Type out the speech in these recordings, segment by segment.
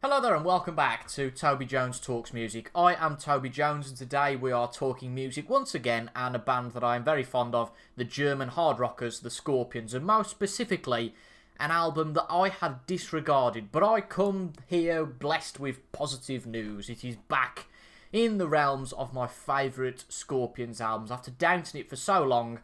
Hello there and welcome back to Toby Jones Talks Music. I am Toby Jones and today we are talking music once again and a band that I am very fond of, the German hard rockers, the Scorpions, and most specifically an album that I had disregarded, but I come here blessed with positive news. It is back in the realms of my favourite Scorpions albums. After doubting it for so long,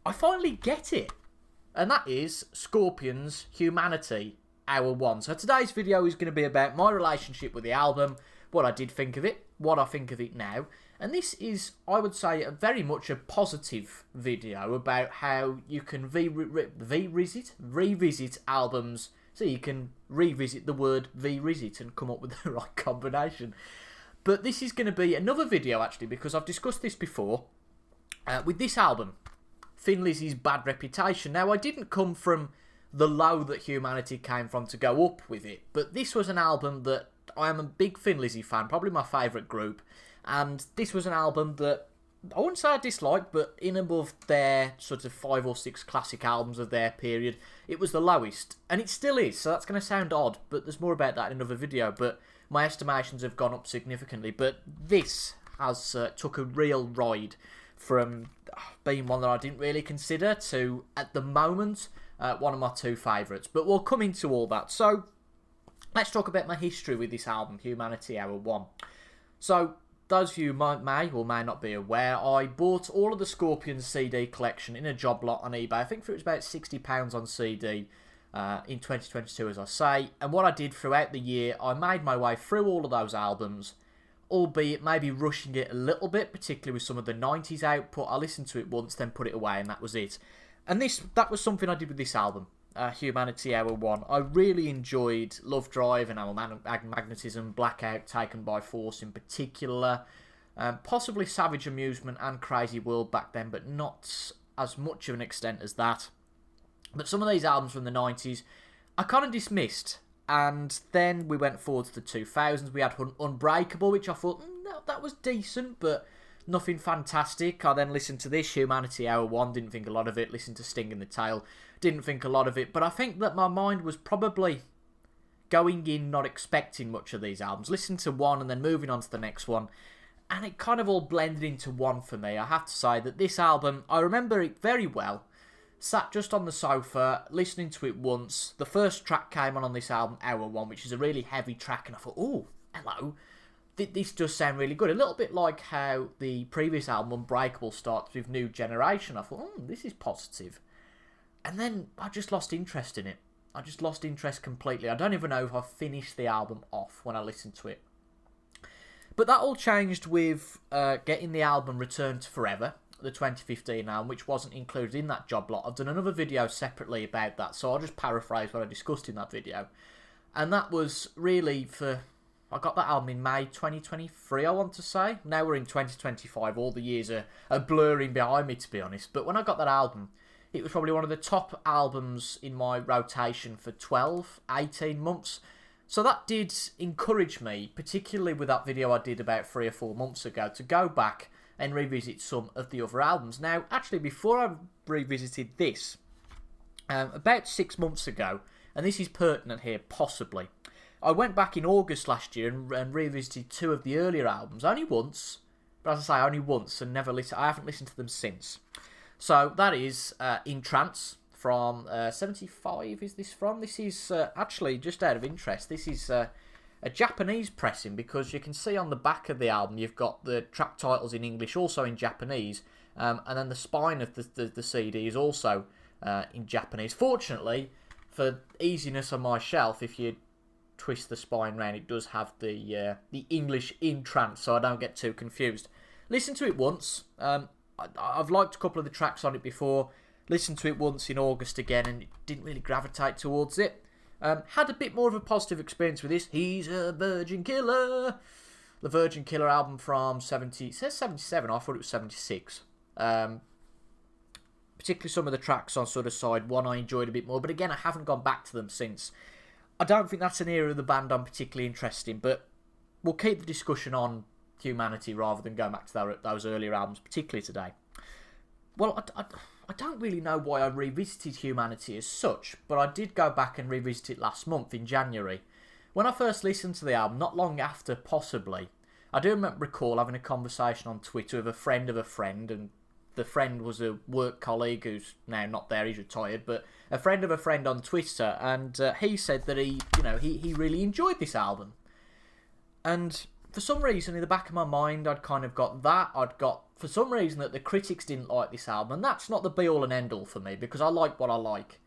I finally get it. And that is Scorpions' Humanity, Hour 1. So today's video is going to be about my relationship with the album, what I did think of it, what I think of it now. And this is, I would say, very much a positive video about how you can revisit albums. So you can revisit the word revisit and come up with the right combination. But this is going to be another video actually, because I've discussed this before with this album, Thin Lizzy's Bad Reputation. Now, I didn't come from the low that Humanity came from to go up with it, but this was an album that I am a big Thin Lizzy fan, probably my favourite group, and this was an album that I wouldn't say I disliked, but in above their sort of 5 or 6 classic albums of their period, it was the lowest, and it still is, so that's going to sound odd, but there's more about that in another video. But my estimations have gone up significantly, but this has took a real ride from being one that I didn't really consider to, at the moment, one of my 2 favourites. But we'll come into all that. So let's talk about my history with this album, Humanity Hour 1. So those of you may or may not be aware, I bought all of the Scorpions CD collection in a job lot on eBay. I think it was about £60 on CD in 2022, as I say. And what I did throughout the year, I made my way through all of those albums, albeit maybe rushing it a little bit, particularly with some of the 90s output. I listened to it once, then put it away, and that was it. And that was something I did with this album, Humanity Hour 1. I really enjoyed Love Drive and Our Magnetism, Blackout, Taken by Force in particular, possibly Savage Amusement and Crazy World back then, but not as much of an extent as that. But some of these albums from the 90s, I kind of dismissed. And then we went forward to the 2000s. We had Unbreakable, which I thought, no, that was decent, but nothing fantastic. I then listened to this, Humanity Hour 1, didn't think a lot of it. Listened to Sting in the Tail, didn't think a lot of it. But I think that my mind was probably going in not expecting much of these albums. Listened to one and then moving on to the next one. And it kind of all blended into one for me. I have to say that this album, I remember it very well. Sat just on the sofa, listening to it once. The first track came on this album, Hour 1, which is a really heavy track. And I thought, oh, hello. This does sound really good. A little bit like how the previous album, Unbreakable, starts with New Generation. I thought, this is positive. And then I just lost interest in it. I just lost interest completely. I don't even know if I finished the album off when I listened to it. But that all changed with getting the album Return to Forever, the 2015 album, which wasn't included in that job lot. I've done another video separately about that, so I'll just paraphrase what I discussed in that video. And that was really for... I got that album in May 2023, I want to say. Now we're in 2025. All the years are blurring behind me, to be honest. But when I got that album, it was probably one of the top albums in my rotation for 12, 18 months. So that did encourage me, particularly with that video I did about 3 or 4 months ago, to go back and revisit some of the other albums. Now, actually, before I revisited this, about 6 months ago, and this is pertinent here, possibly, I went back in August last year and revisited 2 of the earlier albums. Only once, but as I say, only once, and I haven't listened to them since. So that is In Trance from 75, is this from? This is actually, just out of interest, this is a Japanese pressing, because you can see on the back of the album you've got the track titles in English, also in Japanese, and then the spine of the CD is also in Japanese. Fortunately, for easiness on my shelf, if you twist the spine round, it does have the English In Trance, so I don't get too confused. Listen to it once. I've liked a couple of the tracks on it before. Listened to it once in August again, and it didn't really gravitate towards it. Had a bit more of a positive experience with this. He's a Virgin Killer. The Virgin Killer album from 70. It says 77. I thought it was 76. Particularly some of the tracks on sort of side 1 I enjoyed a bit more, but again, I haven't gone back to them since. I don't think that's an era of the band I'm particularly interested in, but we'll keep the discussion on Humanity rather than going back to those earlier albums, particularly today. Well, I don't really know why I revisited Humanity as such, but I did go back and revisit it last month in January. when I first listened to the album, not long after possibly, I do recall having a conversation on Twitter with a friend of a friend, and the friend was a work colleague who's now not there, he's retired, but a friend of a friend on Twitter, and he said that he really enjoyed this album. And for some reason, in the back of my mind, I'd kind of got that. I'd got, for some reason, that the critics didn't like this album, and that's not the be-all and end-all for me, because I like what I like.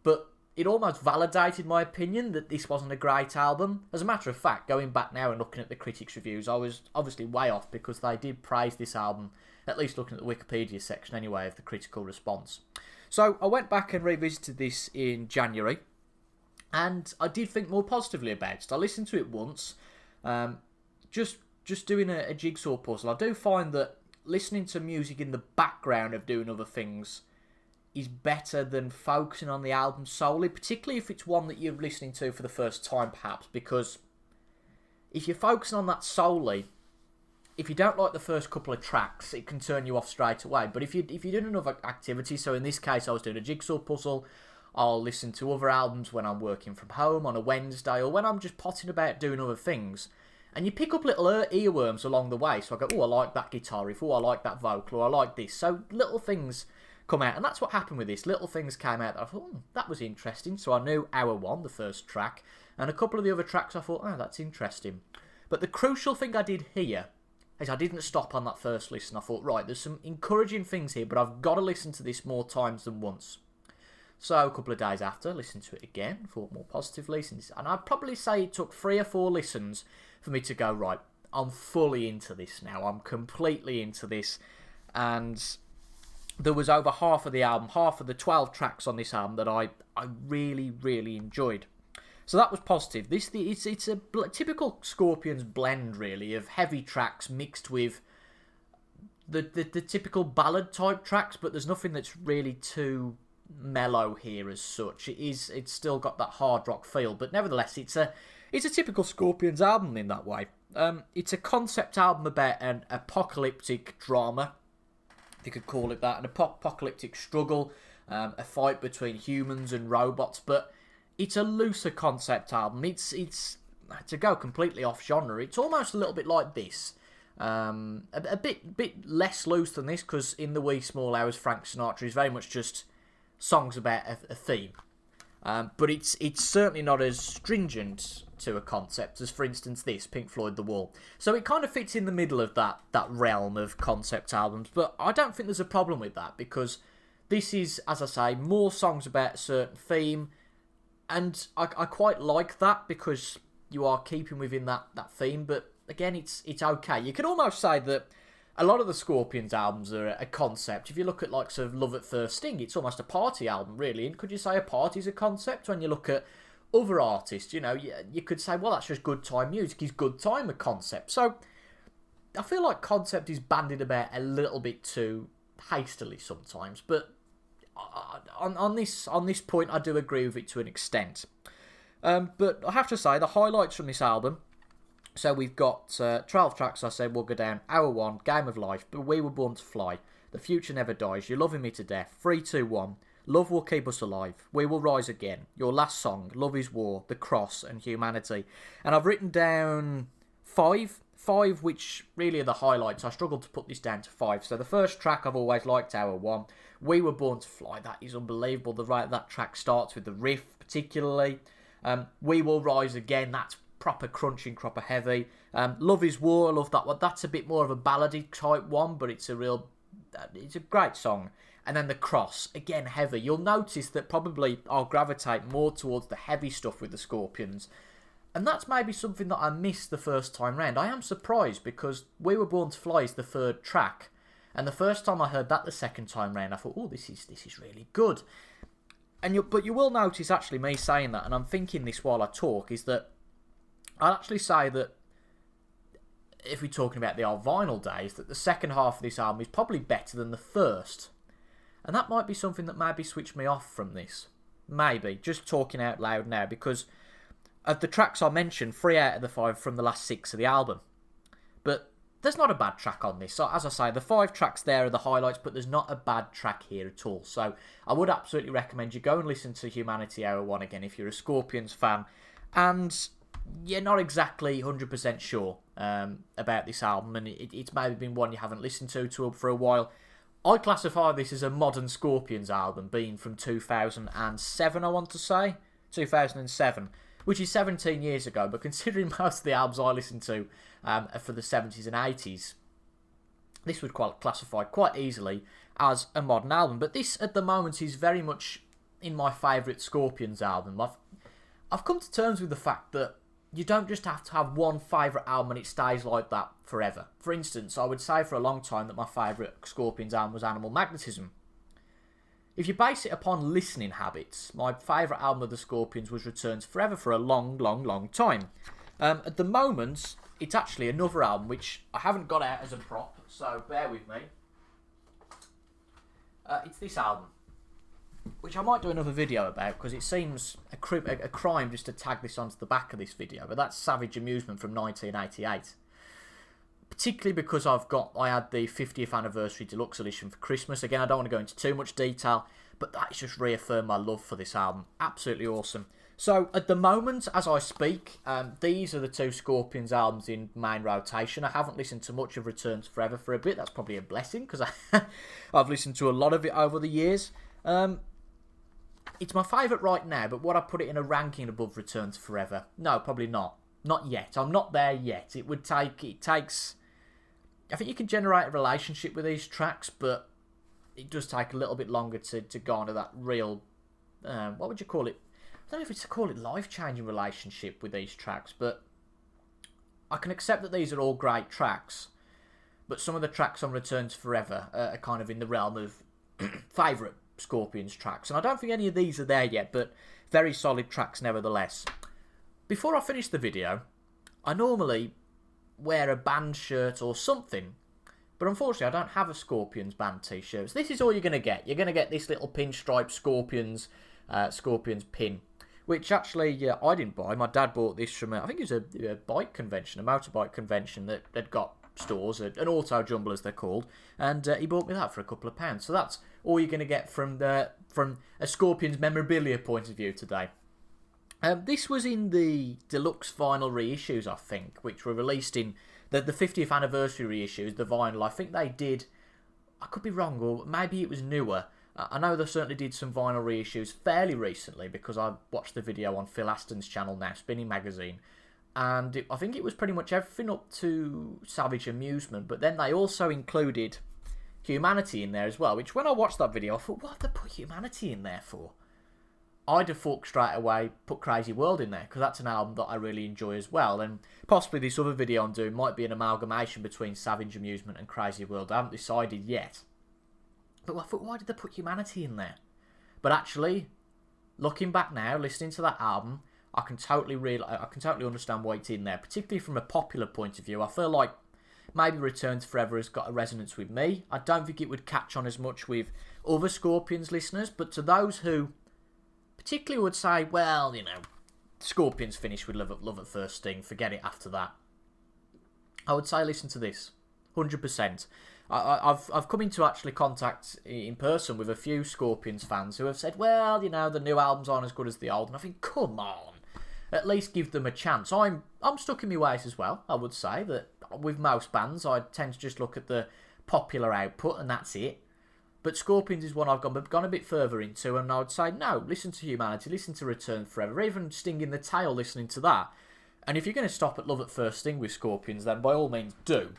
But it almost validated my opinion that this wasn't a great album. As a matter of fact, going back now and looking at the critics' reviews, I was obviously way off, because they did praise this album, at least looking at the Wikipedia section anyway, of the critical response. So I went back and revisited this in January, and I did think more positively about it. I listened to it once, just doing a jigsaw puzzle. I do find that listening to music in the background of doing other things is better than focusing on the album solely, particularly if it's one that you're listening to for the first time, perhaps, because if you're focusing on that solely, if you don't like the first couple of tracks, it can turn you off straight away. But if you're doing another activity, so in this case I was doing a jigsaw puzzle, I'll listen to other albums when I'm working from home on a Wednesday, or when I'm just potting about doing other things, and you pick up little earworms along the way. So I go, oh, I like that guitar riff, oh, I like that vocal, or I like this. So little things come out, and that's what happened with this. Little things came out that I thought, that was interesting. So I knew Hour 1, the first track, and a couple of the other tracks I thought, oh, that's interesting. But the crucial thing I did here is I didn't stop on that first listen. I thought, right, there's some encouraging things here, but I've got to listen to this more times than once. So a couple of days after, I listened to it again, thought more positively, and I'd probably say it took 3 or 4 listens for me to go, right, I'm fully into this now. I'm completely into this. And there was over half of the album, half of the 12 tracks on this album that I really, really enjoyed. So that was positive. It's a typical Scorpions blend, really, of heavy tracks mixed with the typical ballad type tracks, but there's nothing that's really too mellow here as such. It's still got that hard rock feel, but nevertheless, it's a typical Scorpions album in that way. It's a concept album about an apocalyptic drama, if you could call it that, an apocalyptic struggle, a fight between humans and robots, but it's a looser concept album. It's to go completely off genre, it's almost a little bit like this. A bit less loose than this, because in the wee small hours, Frank Sinatra is very much just songs about a theme. But it's certainly not as stringent to a concept as, for instance, this, Pink Floyd The Wall. So it kind of fits in the middle of that realm of concept albums, but I don't think there's a problem with that, because this is, as I say, more songs about a certain theme, and I quite like that, because you are keeping within that theme, but again, it's okay. You could almost say that a lot of the Scorpions albums are a concept. If you look at like sort of Love at First Sting, it's almost a party album, really. And could you say a party's a concept? When you look at other artists, you could say, well, that's just good time music. Is good time a concept? So I feel like concept is bandied about a little bit too hastily sometimes. But on this point, I do agree with it to an extent. But I have to say, the highlights from this album. So we've got 12 tracks, I said, we'll go down. Hour 1, Game of Life, But We Were Born to Fly, The Future Never Dies, You're Loving Me to Death, 3, 2, 1, Love Will Keep Us Alive, We Will Rise Again, Your Last Song, Love Is War, The Cross, and Humanity. And I've written down 5, which really are the highlights. I struggled to put this down to 5. So the first track I've always liked, Hour 1, We Were Born to Fly, that is unbelievable. That track starts with the riff, particularly. We Will Rise Again, that's proper crunching, proper heavy. Love Is War, I love that one. That's a bit more of a ballady type one, but it's a great song. And then The Cross, again heavy. You'll notice that probably I'll gravitate more towards the heavy stuff with the Scorpions, and that's maybe something that I missed the first time round. I am surprised, because We Were Born to Fly is the 3rd track, and the first time I heard that the second time round, I thought, oh, this is really good. But you will notice, actually, me saying that, and I'm thinking this while I talk, is that I'll actually say that, if we're talking about the old vinyl days, that the second half of this album is probably better than the first. And that might be something that maybe switched me off from this. Maybe. Just talking out loud now, because of the tracks I mentioned, 3 out of the 5 from the last 6 of the album. But there's not a bad track on this. So, as I say, the 5 tracks there are the highlights, but there's not a bad track here at all. So I would absolutely recommend you go and listen to Humanity Hour 1 again if you're a Scorpions fan. And you're not exactly 100% sure about this album, and it's maybe been one you haven't listened to for a while. I classify this as a modern Scorpions album, being from 2007, I want to say. 2007, which is 17 years ago, but considering most of the albums I listened to are for the 70s and 80s, this would classify quite easily as a modern album. But this, at the moment, is very much in my favourite Scorpions album. I've come to terms with the fact that you don't just have to have one favourite album and it stays like that forever. For instance, I would say for a long time that my favourite Scorpions album was Animal Magnetism. If you base it upon listening habits, my favourite album of the Scorpions was Returns Forever for a long, long, long time. At the moment, it's actually another album which I haven't got out as a prop, so bear with me. It's this album, which I might do another video about because it seems a crime just to tag this onto the back of this video, but that's Savage Amusement from 1988. Particularly because I had the 50th anniversary deluxe edition for Christmas. Again, I don't want to go into too much detail, but that's just reaffirmed my love for this album. Absolutely awesome. So, at the moment, as I speak, these are the two Scorpions albums in main rotation. I haven't listened to much of Returns Forever for a bit. That's probably a blessing, because I've listened to a lot of it over the years. It's my favourite right now, but would I put it in a ranking above Returns Forever? No, probably not. Not yet. I'm not there yet. It takes... I think you can generate a relationship with these tracks, but it does take a little bit longer to garner that real... what would you call it? I don't know if it's to call it life-changing relationship with these tracks, but I can accept that these are all great tracks, but some of the tracks on Returns Forever are kind of in the realm of favourite Scorpions tracks, and I don't think any of these are there yet, but very solid tracks nevertheless. Before I finish the video, I normally wear a band shirt or something, but unfortunately I don't have a Scorpions band t-shirt. So this is all you're going to get. You're going to get this little pinstripe Scorpions pin, which actually I didn't buy. My dad bought this from, I think it was a bike convention, a motorbike convention that had got stores, an auto jumble as they're called, and he bought me that for a couple of pounds. So that's all you're going to get from a Scorpions memorabilia point of view today. This was in the deluxe vinyl reissues, I think, which were released in the 50th anniversary reissues, the vinyl. I think they did, I could be wrong, or maybe it was newer. I know they certainly did some vinyl reissues fairly recently because I watched the video on Phil Aston's channel now, Spinning Magazine. And I think it was pretty much everything up to Savage Amusement, but then they also included Humanity in there as well, which when I watched that video, I thought, what have they put Humanity in there for? I'd have thought straight away, put Crazy World in there, because that's an album that I really enjoy as well, and possibly this other video I'm doing might be an amalgamation between Savage Amusement and Crazy World. I haven't decided yet. But I thought, why did they put Humanity in there? But actually, looking back now, listening to that album, I can totally understand why it's in there, particularly from a popular point of view. I feel like maybe Returns Forever has got a resonance with me. I don't think it would catch on as much with other Scorpions listeners, but to those who particularly would say, well, you know, Scorpions finished with Love at First Sting, forget it after that, I would say listen to this, 100%. I've come into actually contact in person with a few Scorpions fans who have said, well, you know, the new albums aren't as good as the old, and I think, come on, at least give them a chance. I'm stuck in my ways as well. I would say that with most bands, I tend to just look at the popular output and that's it. But Scorpions is one I've gone a bit further into, and I would say, no, listen to Humanity, listen to Return Forever, even Sting in the Tail, listening to that. And if you're going to stop at Love at First Sting with Scorpions, then by all means do.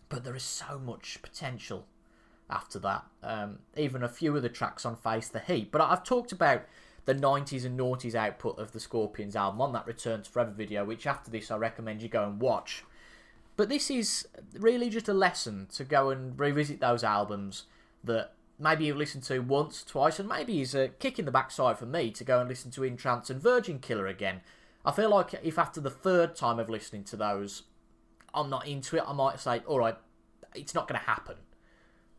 But there is so much potential after that. Even a few of the tracks on Face the Heat. But I've talked about the 90s and noughties output of the Scorpions album on that Returns Forever video, which after this I recommend you go and watch. But this is really just a lesson to go and revisit those albums that maybe you've listened to once, twice, and maybe is a kick in the backside for me to go and listen to In Trance and Virgin Killer again. I feel like if after the third time of listening to those, I'm not into it, I might say, alright, it's not going to happen.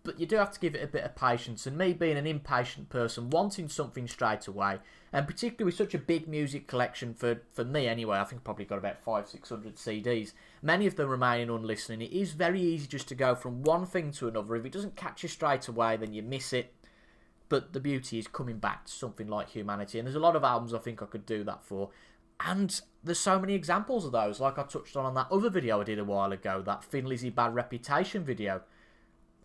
But you do have to give it a bit of patience, and me being an impatient person, wanting something straight away, and particularly with such a big music collection, for me anyway, I think I've probably got about 500-600 CDs, many of them remaining unlistening, it is very easy just to go from one thing to another. If it doesn't catch you straight away, then you miss it. But the beauty is coming back to something like Humanity, and there's a lot of albums I think I could do that for. And there's so many examples of those, like I touched on that other video I did a while ago, that Thin Lizzy Bad Reputation video.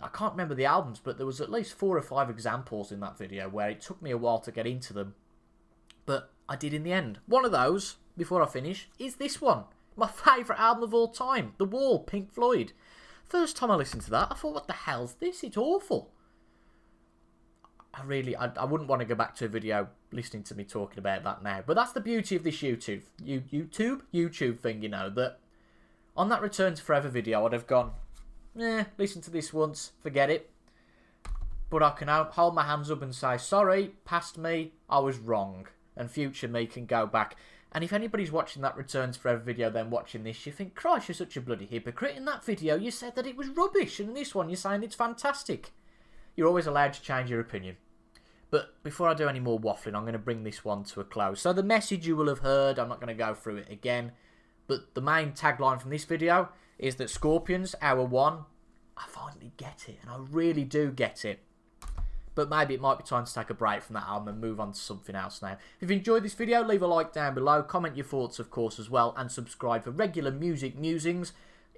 I can't remember the albums, but there was at least 4 or 5 examples in that video where it took me a while to get into them. But I did in the end. One of those, before I finish, is this one. My favourite album of all time, The Wall, Pink Floyd. First time I listened to that, I thought, what the hell's this? It's awful. I wouldn't want to go back to a video listening to me talking about that now. But that's the beauty of this YouTube thing, you know, that on that Return to Forever video, I'd have gone, listen to this once, forget it. But I can hold my hands up and say, sorry, past me, I was wrong. And future me can go back. And if anybody's watching that Return to Forever video, then watching this, you think, Christ, you're such a bloody hypocrite. In that video, you said that it was rubbish. And in this one, you're saying it's fantastic. You're always allowed to change your opinion. But before I do any more waffling, I'm going to bring this one to a close. So the message you will have heard, I'm not going to go through it again. But the main tagline from this video is that Scorpions, Hour 1, I finally get it. And I really do get it. But maybe it might be time to take a break from that album and move on to something else now. If you've enjoyed this video, leave a like down below. Comment your thoughts, of course, as well. And subscribe for regular music musings.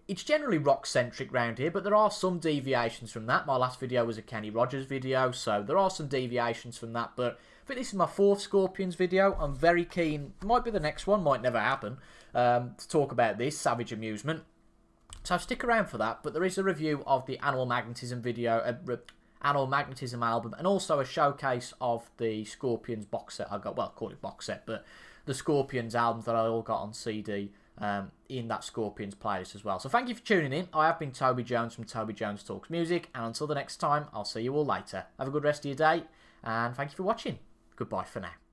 It's generally rock-centric round here, but there are some deviations from that. My last video was a Kenny Rogers video, so there are some deviations from that. But I think this is my 4th Scorpions video. I'm very keen, might be the next one, might never happen, to talk about this, Savage Amusement. So stick around for that, but there is a review of the Animal Magnetism video, Animal Magnetism album, and also a showcase of the Scorpions box set I got. Well, I call it box set, but the Scorpions albums that I all got on CD in that Scorpions playlist as well. So thank you for tuning in. I have been Toby Jones from Toby Jones Talks Music, and until the next time, I'll see you all later. Have a good rest of your day, and thank you for watching. Goodbye for now.